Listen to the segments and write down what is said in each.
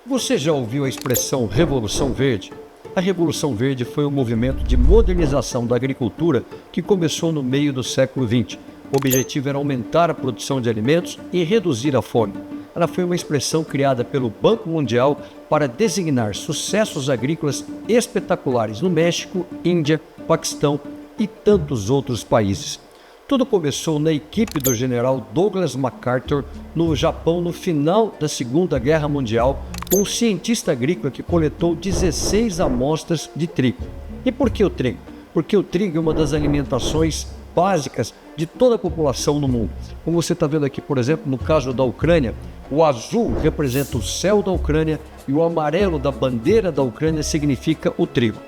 Você já ouviu a expressão Revolução Verde? A Revolução Verde foi um movimento de modernização da agricultura que começou no meio do século XX. O objetivo era aumentar a produção de alimentos e reduzir a fome. Ela foi uma expressão criada pelo Banco Mundial para designar sucessos agrícolas espetaculares no México, Índia, Paquistão e tantos outros países. Tudo começou na equipe do general Douglas MacArthur no Japão no final da Segunda Guerra Mundial, com um cientista agrícola que coletou 16 amostras de trigo. E por que o trigo? Porque o trigo é uma das alimentações básicas de toda a população no mundo. Como você está vendo aqui, por exemplo, no caso da Ucrânia, o azul representa o céu da Ucrânia e o amarelo da bandeira da Ucrânia significa o trigo.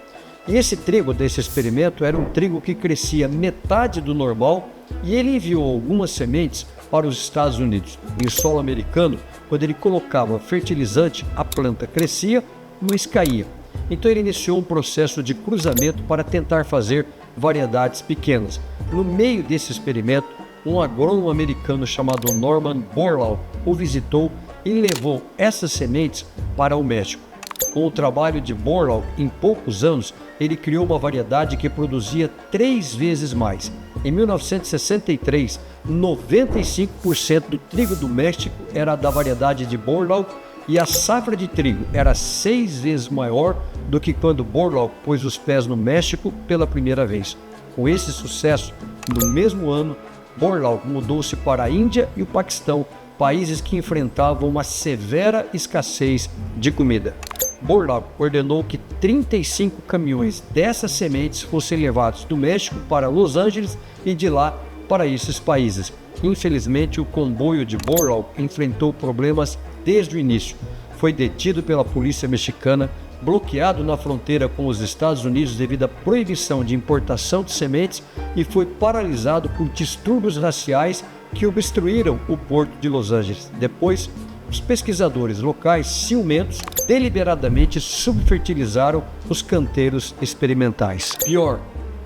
E esse trigo desse experimento era um trigo que crescia metade do normal e ele enviou algumas sementes para os Estados Unidos. Em solo americano, quando ele colocava fertilizante, a planta crescia, mas caía. Então ele iniciou um processo de cruzamento para tentar fazer variedades pequenas. No meio desse experimento, um agrônomo americano chamado Norman Borlaug o visitou e levou essas sementes para o México. Com o trabalho de Borlaug, em poucos anos, ele criou uma variedade que produzia 3 vezes mais. Em 1963, 95% do trigo do México era da variedade de Borlaug e a safra de trigo era 6 vezes maior do que quando Borlaug pôs os pés no México pela primeira vez. Com esse sucesso, no mesmo ano, Borlaug mudou-se para a Índia e o Paquistão, países que enfrentavam uma severa escassez de comida. Borlaug ordenou que 35 caminhões dessas sementes fossem levados do México para Los Angeles e de lá para esses países. Infelizmente, o comboio de Borlaug enfrentou problemas desde o início. Foi detido pela polícia mexicana, bloqueado na fronteira com os Estados Unidos devido à proibição de importação de sementes e foi paralisado por distúrbios raciais que obstruíram o porto de Los Angeles. Depois, os pesquisadores locais, ciumentos, deliberadamente subfertilizaram os canteiros experimentais. Pior,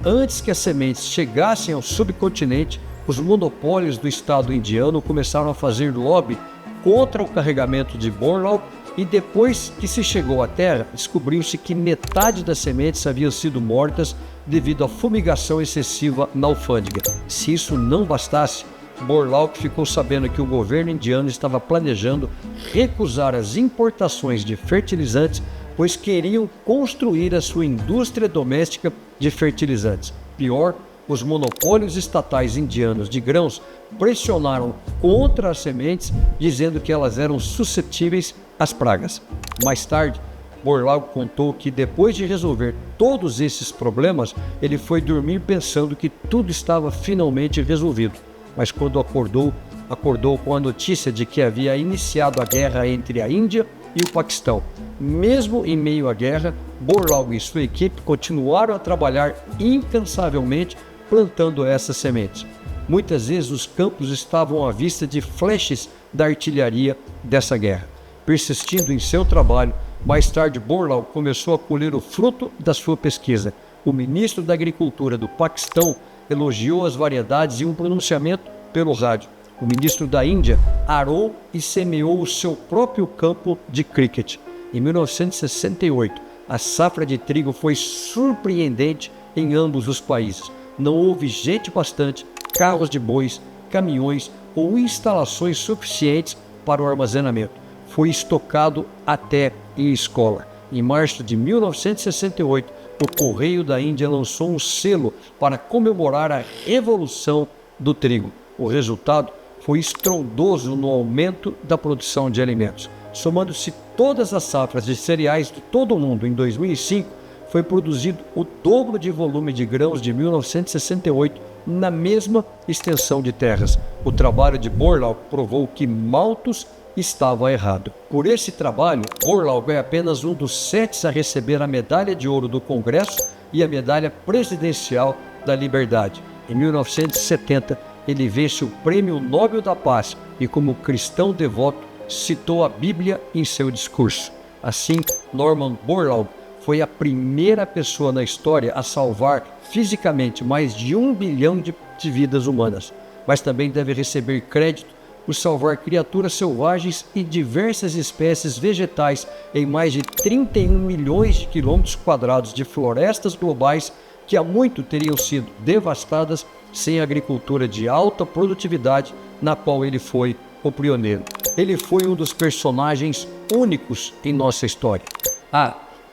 antes que as sementes chegassem ao subcontinente, os monopólios do Estado indiano começaram a fazer lobby contra o carregamento de Borlaug e depois que se chegou à terra, descobriu-se que metade das sementes haviam sido mortas devido à fumigação excessiva na alfândega. Se isso não bastasse, Borlaug ficou sabendo que o governo indiano estava planejando recusar as importações de fertilizantes, pois queriam construir a sua indústria doméstica de fertilizantes. Pior, os monopólios estatais indianos de grãos pressionaram contra as sementes, dizendo que elas eram suscetíveis às pragas. Mais tarde, Borlaug contou que depois de resolver todos esses problemas, ele foi dormir pensando que tudo estava finalmente resolvido. Mas quando acordou com a notícia de que havia iniciado a guerra entre a Índia e o Paquistão. Mesmo em meio à guerra, Borlaug e sua equipe continuaram a trabalhar incansavelmente plantando essas sementes. Muitas vezes os campos estavam à vista de flashes da artilharia dessa guerra. Persistindo em seu trabalho, mais tarde Borlaug começou a colher o fruto da sua pesquisa. O ministro da Agricultura do Paquistão elogiou as variedades em um pronunciamento pelo rádio. O ministro da Índia arou e semeou o seu próprio campo de cricket. Em 1968, a safra de trigo foi surpreendente em ambos os países. Não houve gente bastante, carros de bois, caminhões ou instalações suficientes para o armazenamento. Foi estocado até em escola. Em março de 1968, o Correio da Índia lançou um selo para comemorar a revolução do trigo. O resultado foi estrondoso no aumento da produção de alimentos. Somando-se todas as safras de cereais de todo o mundo em 2005, foi produzido o dobro de volume de grãos de 1968 na mesma extensão de terras. O trabalho de Borlaug provou que Malthus estava errado. Por esse trabalho, Borlaug é apenas um dos 7 a receber a medalha de ouro do Congresso e a medalha presidencial da Liberdade. Em 1970, ele vence o Prêmio Nobel da Paz e, como cristão devoto, citou a Bíblia em seu discurso. Assim, Norman Borlaug foi a primeira pessoa na história a salvar fisicamente mais de 1 bilhão de vidas humanas, mas também deve receber crédito por salvar criaturas selvagens e diversas espécies vegetais em mais de 31 milhões de quilômetros quadrados de florestas globais que há muito teriam sido devastadas sem a agricultura de alta produtividade na qual ele foi o pioneiro. Ele foi um dos personagens únicos em nossa história.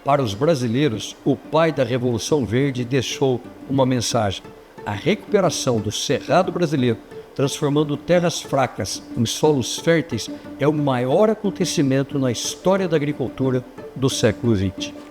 Para os brasileiros, o pai da Revolução Verde deixou uma mensagem: a recuperação do Cerrado brasileiro, transformando terras fracas em solos férteis, é o maior acontecimento na história da agricultura do século XX.